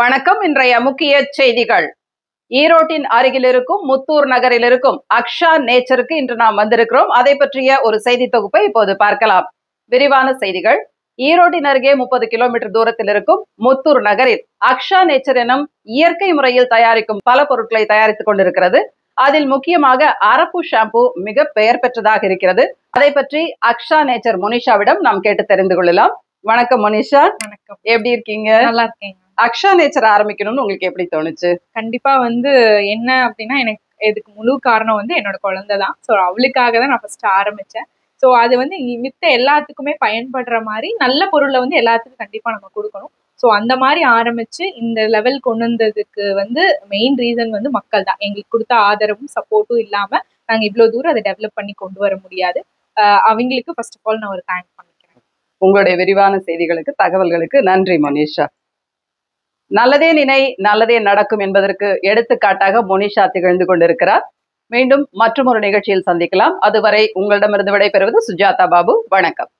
வணக்கம். இன்றைய முக்கிய செய்திகள். ஈரோட்டின் அருகில் இருக்கும் முத்தூர் நகரில் இருக்கும் அக்ஷா நேச்சருக்கு இன்று நாம் வந்திருக்கிறோம். அதை பற்றிய ஒரு செய்தி தொகுப்பை இப்போது பார்க்கலாம். விரிவான செய்திகள். ஈரோட்டின் அருகே 30 கிலோமீட்டர் தூரத்தில் இருக்கும் முத்தூர் நகரில் அக்ஷா நேச்சர் எனும் இயற்கை முறையில் தயாரிக்கும் பல பொருட்களை தயாரித்துக் கொண்டிருக்கிறது. அதில் முக்கியமாக அரப்பு ஷாம்பு மிக பெயர் பெற்றதாக இருக்கிறது. அதை பற்றி அக்ஷா நேச்சர் மோனிஷாவிடம் நாம் கேட்டு தெரிந்து கொள்ளலாம். வணக்கம் மோனிஷா. வணக்கம். எப்படி இருக்கீங்க? நல்லா இருக்கேன். அக்ஷா நேச்சர் ஆரம்பிக்கணும்னு உங்களுக்கு எப்படி தோணுச்சு? கண்டிப்பா என்ன அப்படின்னா, எனக்கு இதுக்கு முழு காரணம் என்னோட குழந்தை தான். ஸோ அவளுக்காக தான் நான் ஃபர்ஸ்ட் ஆரம்பிச்சேன். ஸோ அது மித்த எல்லாத்துக்குமே பயன்படுற மாதிரி நல்ல பொருளை எல்லாத்துக்கும் கண்டிப்பா நம்ம கொடுக்கணும். ஸோ அந்த மாதிரி ஆரம்பிச்சு இந்த லெவல் கொண்டு வந்ததுக்கு மெயின் ரீசன் மக்கள் தான். எங்களுக்கு கொடுத்த ஆதரவும் சப்போர்ட்டும் இல்லாம நாங்க இவ்வளவு தூரம் அதை டெவலப் பண்ணி கொண்டு வர முடியாது. அவங்களுக்கு ஃபர்ஸ்ட் ஆஃப் ஆல் நான் ஒரு தேங்க் பண்ணிக்கிறேன். உங்களுடைய விரிவான செய்திகளுக்கு, தகவல்களுக்கு நன்றி மோனிஷா. நல்லதே நினை நல்லதே நடக்கும் என்பதற்கு எடுத்துக்காட்டாக மோனிஷா திகழ்ந்து கொண்டிருக்கிறார். மீண்டும் மற்றொரு நிகழ்ச்சியில் சந்திக்கலாம். அதுவரை உங்களிடமிருந்து விடைபெறுவது சுஜாதா பாபு. வணக்கம்.